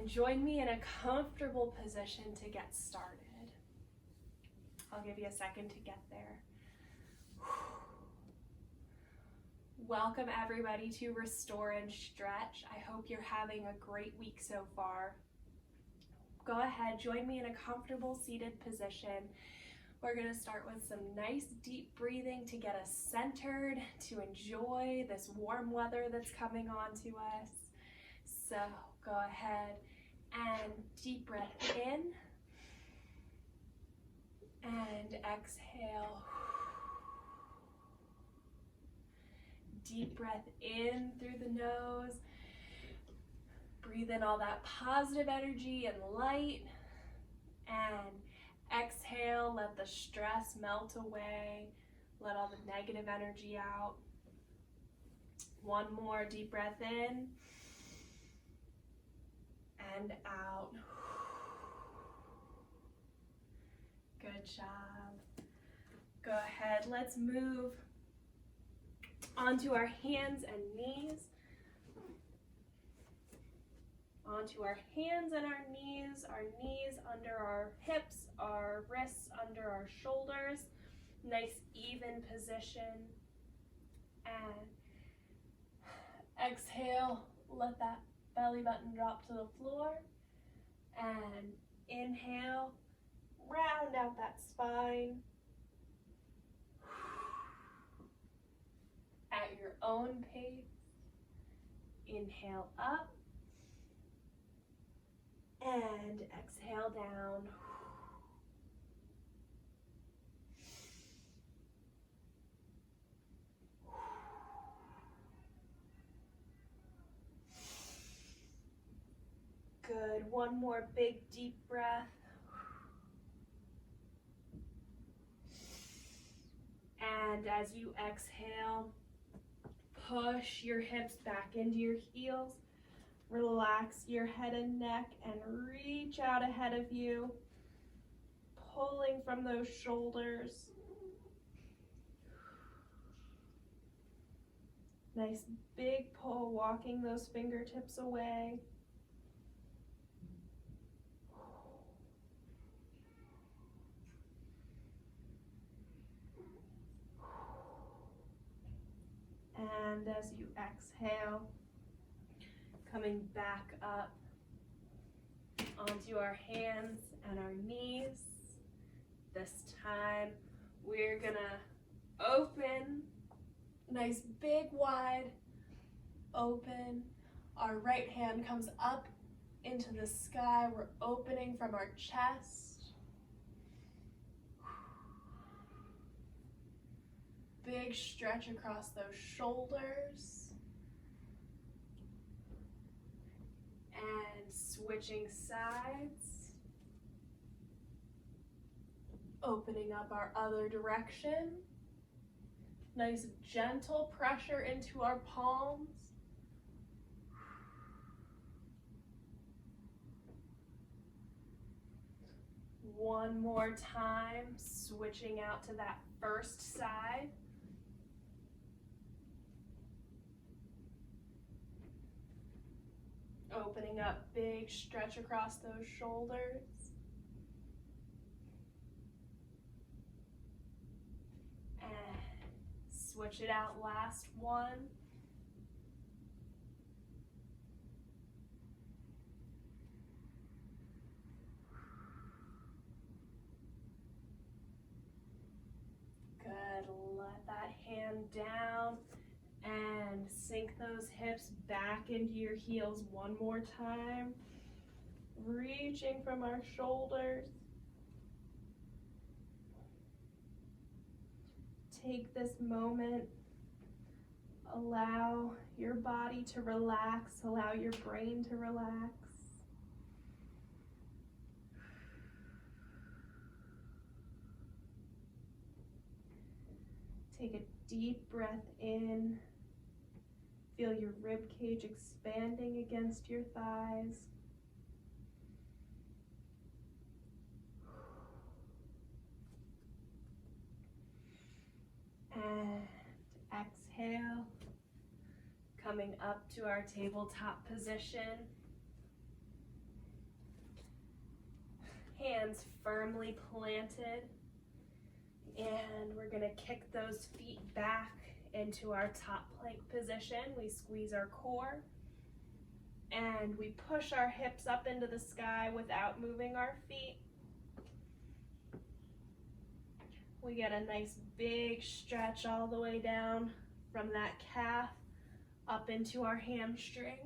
and join me in a comfortable position to get started. I'll give you a second to get there. Welcome everybody to Restore and Stretch. I hope you're having a great week so far. Go ahead, join me in a comfortable seated position. We're going to start with some nice deep breathing to get us centered, to enjoy this warm weather that's coming on to us. So go ahead and deep breath in and exhale. Deep breath in through the nose. Breathe in all that positive energy and light. And exhale, let the stress melt away. Let all the negative energy out. One more deep breath in and out. Good job. Go ahead, let's move onto our hands and knees. Onto our hands and our knees under our hips, our wrists under our shoulders. Nice even position. And exhale, let that belly button drop to the floor. And inhale, round out that spine. At your own pace, inhale up. And exhale down. Good. One more big deep breath. And as you exhale, push your hips back into your heels. Relax your head and neck and reach out ahead of you, pulling from those shoulders. Nice big pull, walking those fingertips away. And as you exhale, coming back up onto our hands and our knees. This time we're gonna open, nice big wide open. Our right hand comes up into the sky. We're opening from our chest. Big stretch across those shoulders. And switching sides. Opening up our other direction. Nice gentle pressure into our palms. One more time, switching out to that first side. Opening up, big stretch across those shoulders. And switch it out, last one. Good, let that hand down. And sink those hips back into your heels one more time. Reaching from our shoulders. Take this moment. Allow your body to relax. Allow your brain to relax. Take a deep breath in. Feel your rib cage expanding against your thighs. And exhale, coming up to our tabletop position. Hands firmly planted. And we're gonna kick those feet back into our top plank position. We squeeze our core and we push our hips up into the sky without moving our feet. We get a nice big stretch all the way down from that calf up into our hamstring.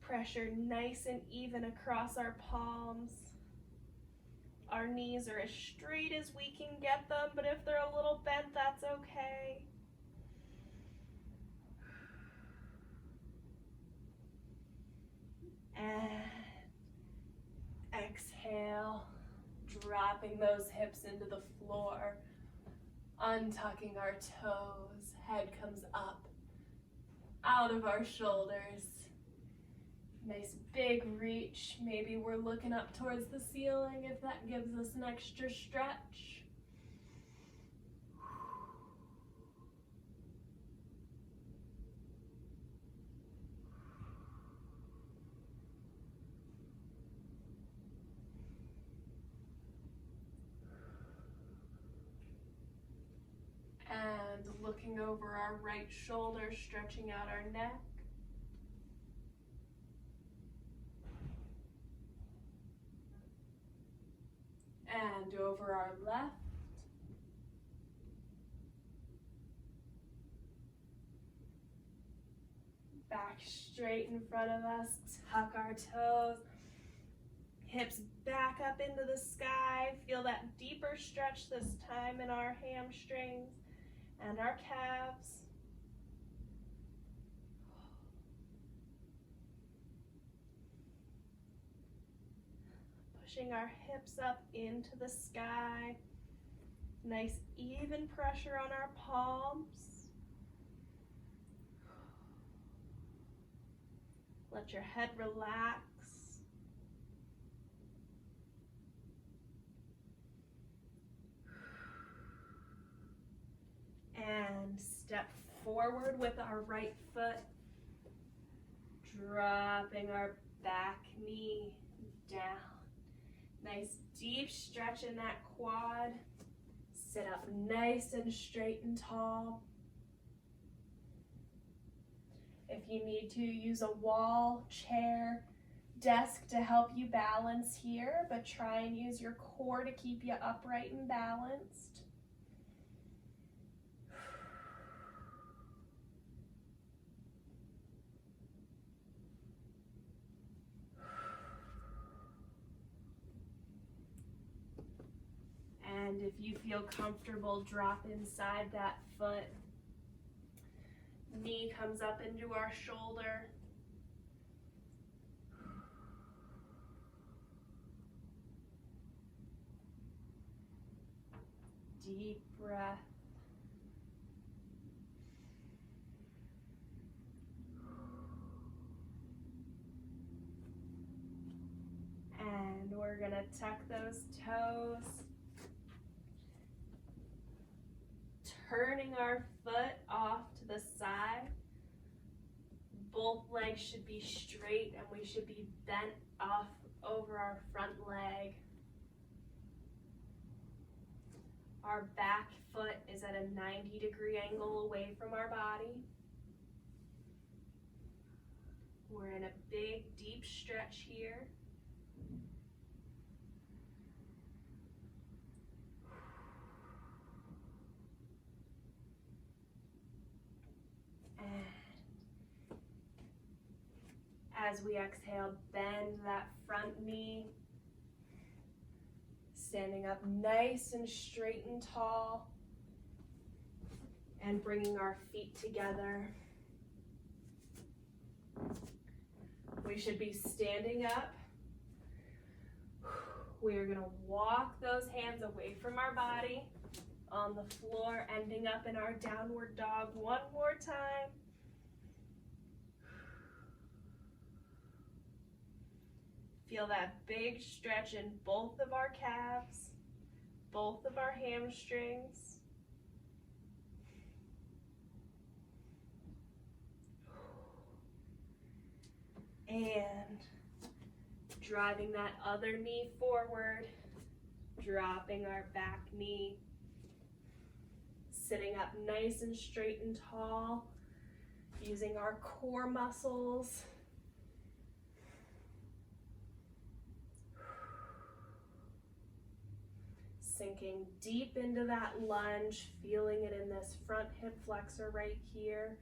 Pressure nice and even across our palms. Our knees are as straight as we can get them, but if they're a little bent, that's okay. And exhale, dropping those hips into the floor, untucking our toes, head comes up, out of our shoulders. Nice big reach. Maybe we're looking up towards the ceiling if that gives us an extra stretch. And looking over our right shoulder, stretching out our neck. And over our left. Back straight in front of us, tuck our toes. Hips back up into the sky. Feel that deeper stretch this time in our hamstrings and our calves. Pushing our hips up into the sky. Nice even pressure on our palms. Let your head relax. And step forward with our right foot, dropping our back knee down. Nice deep stretch in that quad. Sit up nice and straight and tall. If you need to, use a wall, chair, desk to help you balance here, but try and use your core to keep you upright and balanced. And if you feel comfortable, drop inside that foot. Knee comes up into our shoulder. Deep breath. And we're gonna tuck those toes. Turning our foot off to the side. Both legs should be straight and we should be bent off over our front leg. Our back foot is at a 90-degree angle away from our body. We're in a big, deep stretch here. And as we exhale, bend that front knee. Standing up nice and straight and tall. And bringing our feet together. We should be standing up. We are going to walk those hands away from our body on the floor, ending up in our downward dog one more time. Feel that big stretch in both of our calves, both of our hamstrings. And driving that other knee forward, dropping our back knee, sitting up nice and straight and tall, using our core muscles. Sinking deep into that lunge, feeling it in this front hip flexor right here.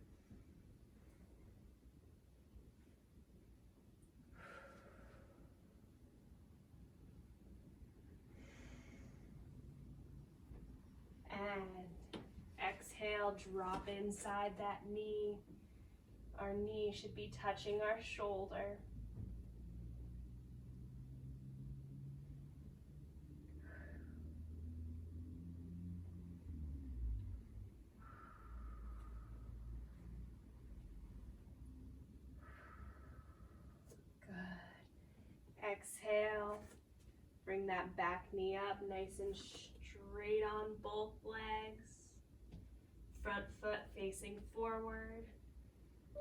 And exhale, drop inside that knee. Our knee should be touching our shoulder. Good. Exhale, bring that back knee up nice and straight on both legs. Front foot facing forward.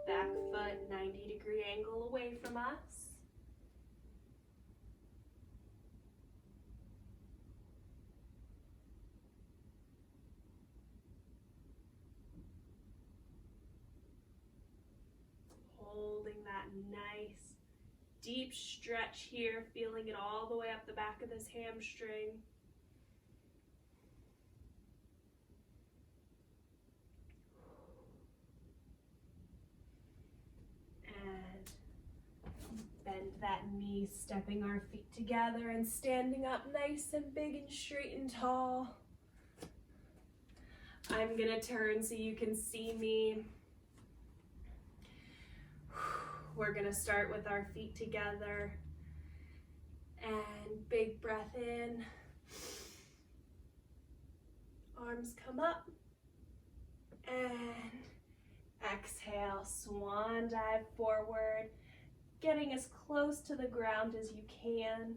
Back foot 90-degree angle away from us. Holding that nice deep stretch here, feeling it all the way up the back of this hamstring. Bend that knee, stepping our feet together and standing up nice and big and straight and tall. I'm gonna turn so you can see me. We're gonna start with our feet together. And big breath in. Arms come up. And exhale, swan dive forward. Getting as close to the ground as you can.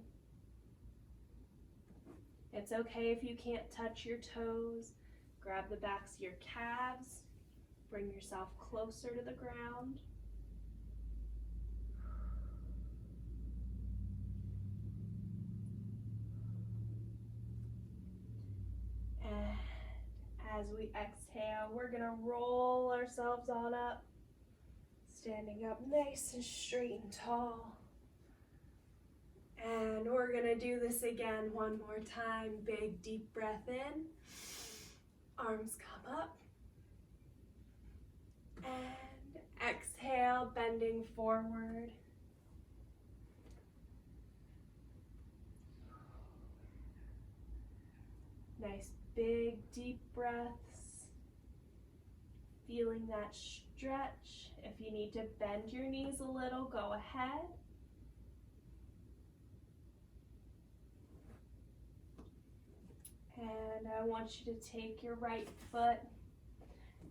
It's okay if you can't touch your toes. Grab the backs of your calves. Bring yourself closer to the ground. And as we exhale, we're gonna roll ourselves on up. Standing up nice and straight and tall. And we're gonna do this again one more time. Big deep breath in. Arms come up. And exhale, bending forward. Nice big deep breaths. Feeling that stretch. If you need to bend your knees a little, go ahead. And I want you to take your right foot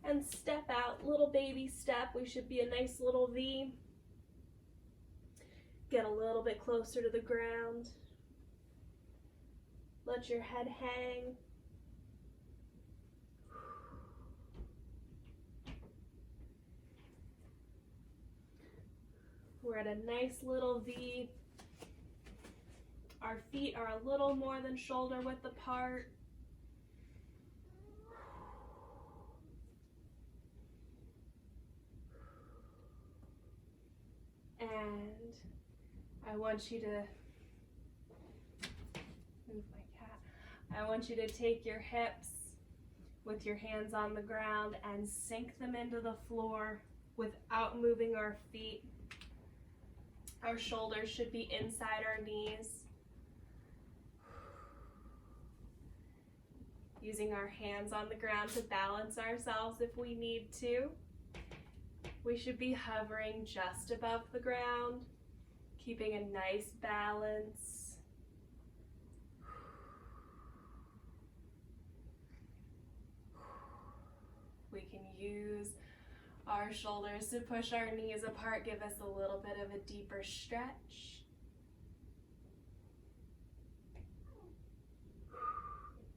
and step out, little baby step. We should be a nice little V. Get a little bit closer to the ground. Let your head hang. We're at a nice little V. Our feet are a little more than shoulder width apart. And I want you to move my cat. I want you to take your hips with your hands on the ground and sink them into the floor without moving our feet. Our shoulders should be inside our knees. Using our hands on the ground to balance ourselves if we need to. We should be hovering just above the ground, keeping a nice balance. We can use our shoulders to push our knees apart, give us a little bit of a deeper stretch.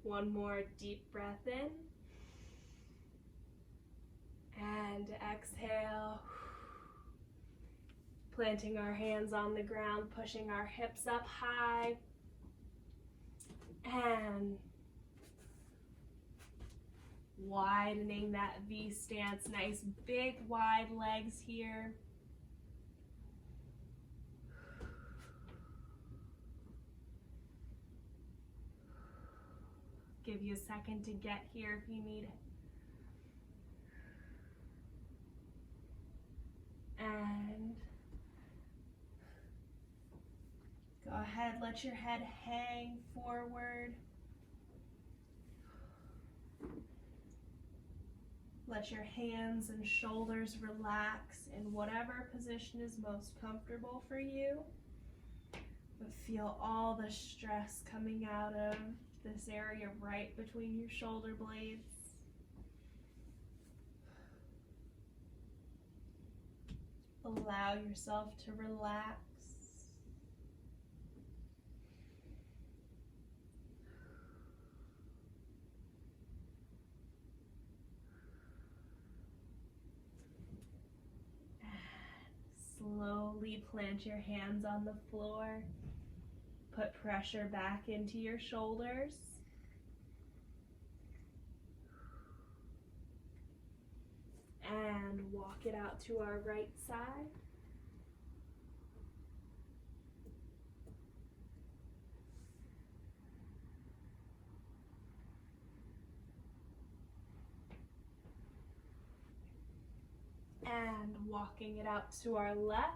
One more deep breath in. And exhale. Planting our hands on the ground, pushing our hips up high, and widening that V stance. Nice big wide legs here. Give you a second to get here if you need it. And go ahead, let your head hang forward. Let your hands and shoulders relax in whatever position is most comfortable for you. But feel all the stress coming out of this area right between your shoulder blades. Allow yourself to relax. Slowly plant your hands on the floor. Put pressure back into your shoulders. And walk it out to our right side. And walking it out to our left.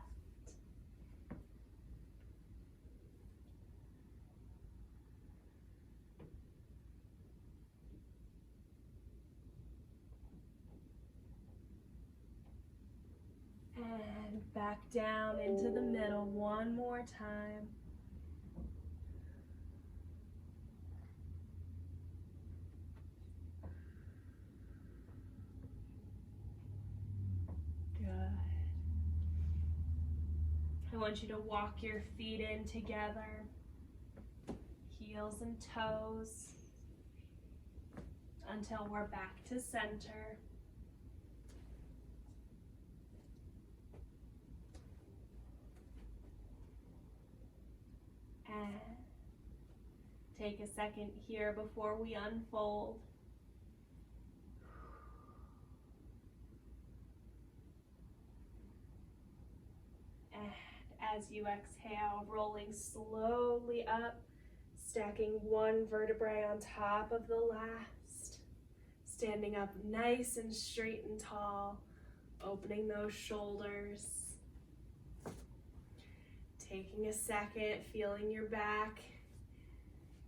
And back down into the middle one more time. Good. I want you to walk your feet in together, heels and toes, until we're back to center. And take a second here before we unfold. And as you exhale, rolling slowly up, stacking one vertebrae on top of the last, standing up nice and straight and tall, opening those shoulders. Taking a second, feeling your back,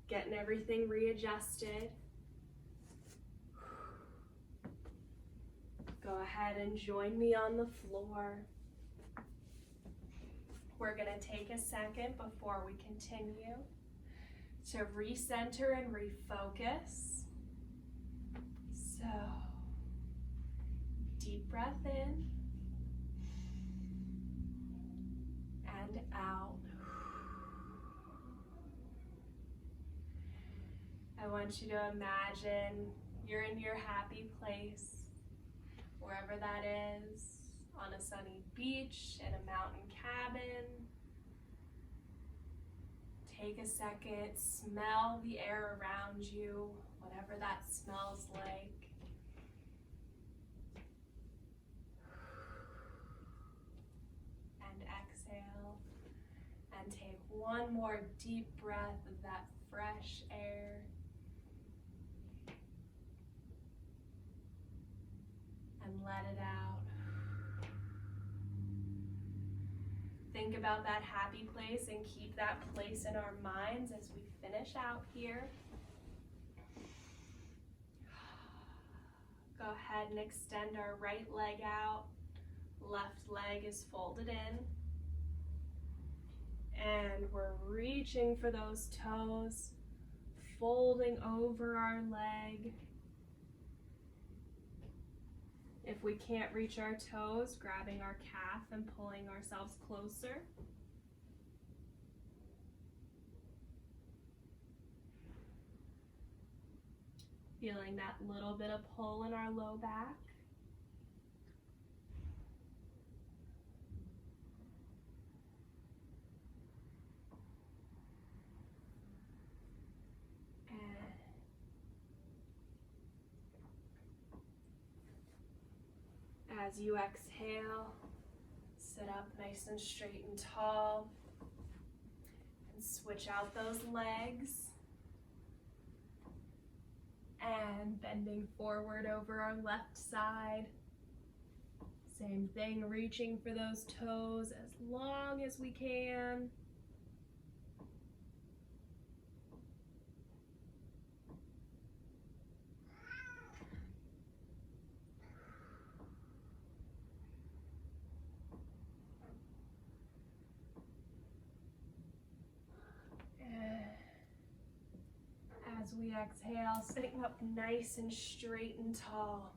getting everything readjusted. Go ahead and join me on the floor. We're going to take a second before we continue to recenter and refocus. So, deep breath in. And out. I want you to imagine you're in your happy place, wherever that is, on a sunny beach, in a mountain cabin. Take a second, smell the air around you, whatever that smells like. And exhale. And take one more deep breath of that fresh air. And let it out. Think about that happy place and keep that place in our minds as we finish out here. Go ahead and extend our right leg out. Left leg is folded in. And we're reaching for those toes, folding over our leg. If we can't reach our toes, grabbing our calf and pulling ourselves closer. Feeling that little bit of pull in our low back. As you exhale, sit up nice and straight and tall, and switch out those legs. And bending forward over our left side. Same thing, reaching for those toes as long as we can. As we exhale, sitting up nice and straight and tall.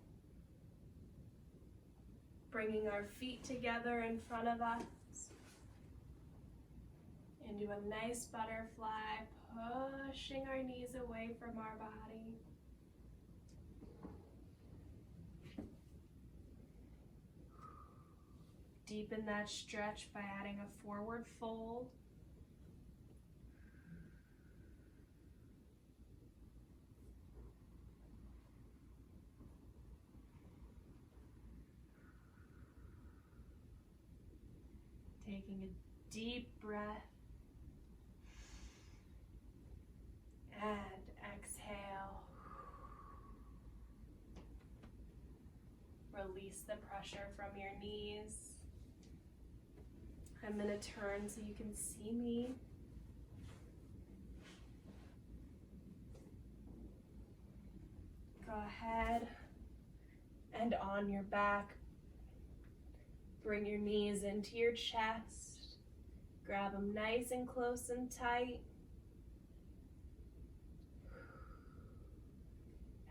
Bringing our feet together in front of us. Into a nice butterfly, pushing our knees away from our body. Deepen that stretch by adding a forward fold. Taking a deep breath and exhale. Release the pressure from your knees. I'm going to turn so you can see me. Go ahead and on your back, bring your knees into your chest. Grab them nice and close and tight.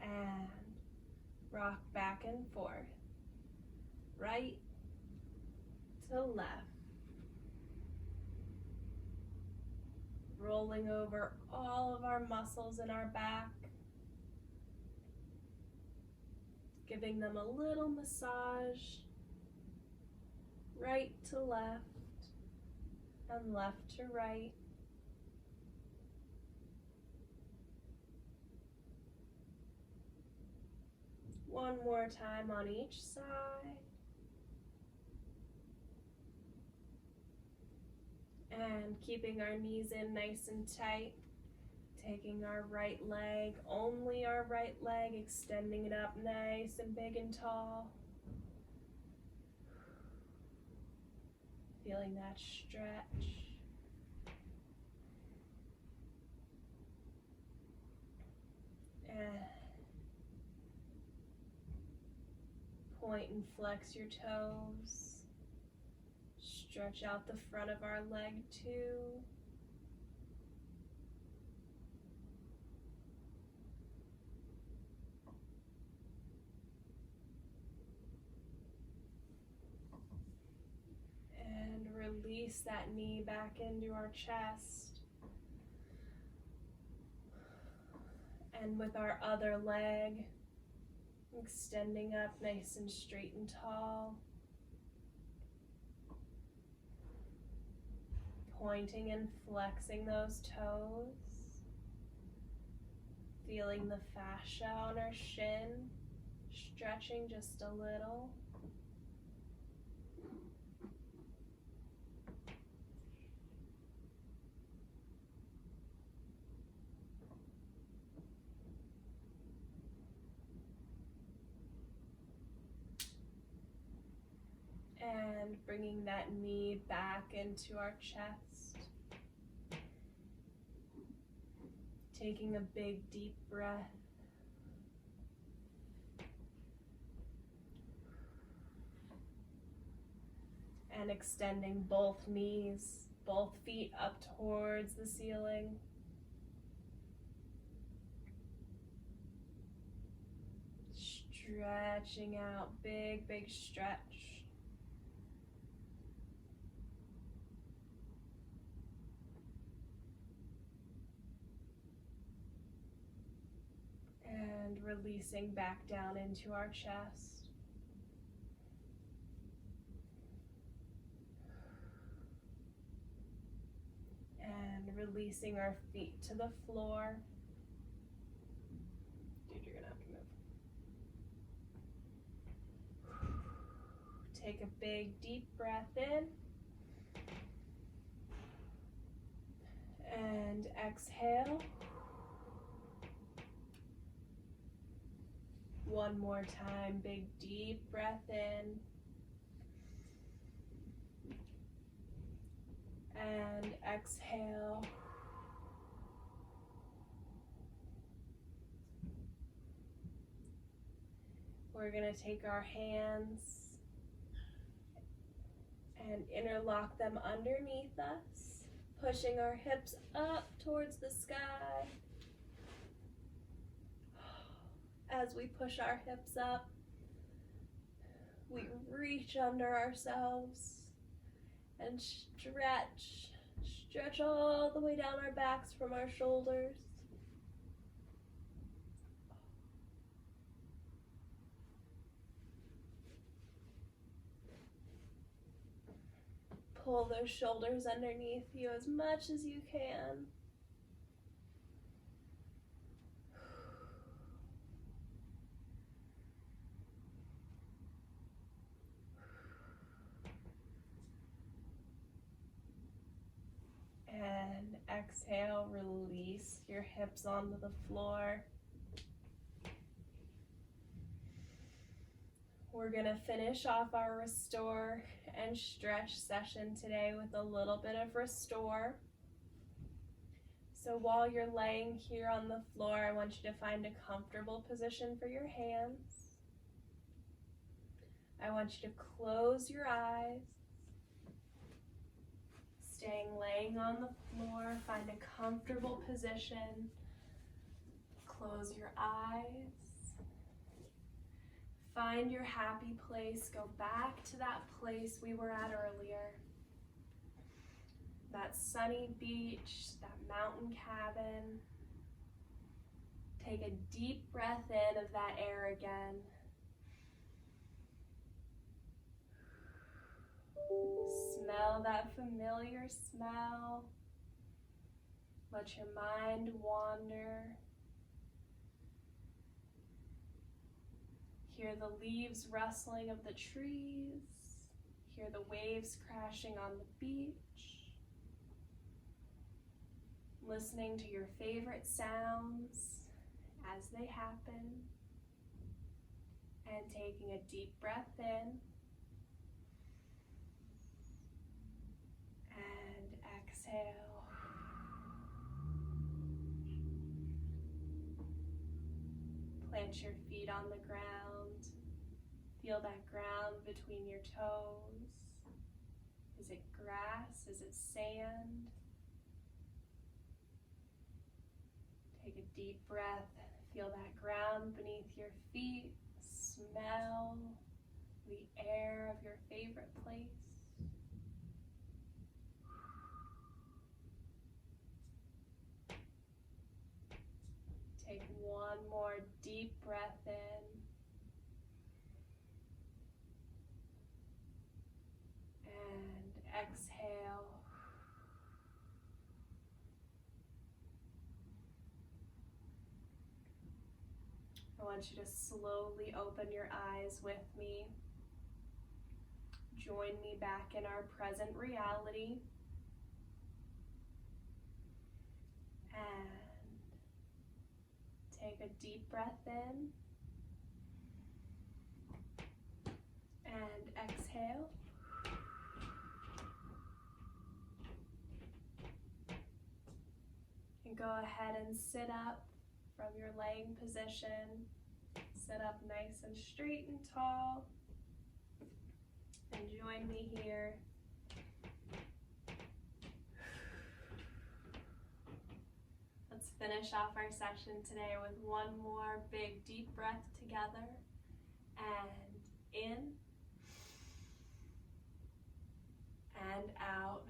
And rock back and forth. Right to left. Rolling over all of our muscles in our back. Giving them a little massage. Right to left and left to right. One more time on each side. And keeping our knees in nice and tight. Taking our right leg, only our right leg, extending it up nice and big and tall. Feeling that stretch. And point and flex your toes. Stretch out the front of our leg too. And release that knee back into our chest. And with our other leg, extending up nice and straight and tall. Pointing and flexing those toes. Feeling the fascia on our shin, stretching just a little. And bringing that knee back into our chest. Taking a big deep breath. And extending both knees, both feet up towards the ceiling. Stretching out, big, big stretch. And releasing back down into our chest. And releasing our feet to the floor. Dude, you're gonna have to move. take a big deep breath in and exhale. One more time, big deep breath in and exhale. We're going to take our hands and interlock them underneath us, pushing our hips up towards the sky. As we push our hips up, we reach under ourselves and stretch all the way down our backs from our shoulders. Pull those shoulders underneath you as much as you can. And exhale, release your hips onto the floor. We're gonna finish off our restore and stretch session today with a little bit of restore. So while you're laying here on the floor, I want you to find a comfortable position for your hands. I want you to close your eyes. Laying on the floor, find a comfortable position. Close your eyes. Find your happy place. Go back to that place we were at earlier. That sunny beach, that mountain cabin. Take a deep breath in of that air again. Smell that familiar smell. Let your mind wander. Hear the leaves rustling of the trees. Hear the waves crashing on the beach. Listening to your favorite sounds as they happen. And taking a deep breath in. Exhale. Plant your feet on the ground. Feel that ground between your toes. Is it grass? Is it sand? Take a deep breath. Feel that ground beneath your feet. Smell the air of your favorite place. Take one more deep breath in. And exhale. I want you to slowly open your eyes with me. Join me back in our present reality. And take a deep breath in and exhale. And go ahead and sit up from your laying position. Sit up nice and straight and tall. And join me here. Let's finish off our session today with one more big deep breath together. And in and out.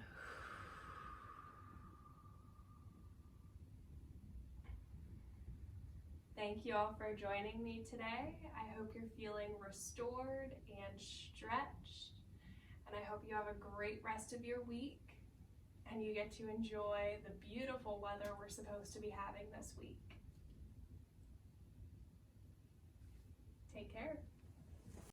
Thank you all for joining me today. I hope you're feeling restored and stretched. And I hope you have a great rest of your week and you get to enjoy the beautiful weather we're supposed to be having this week. Take care.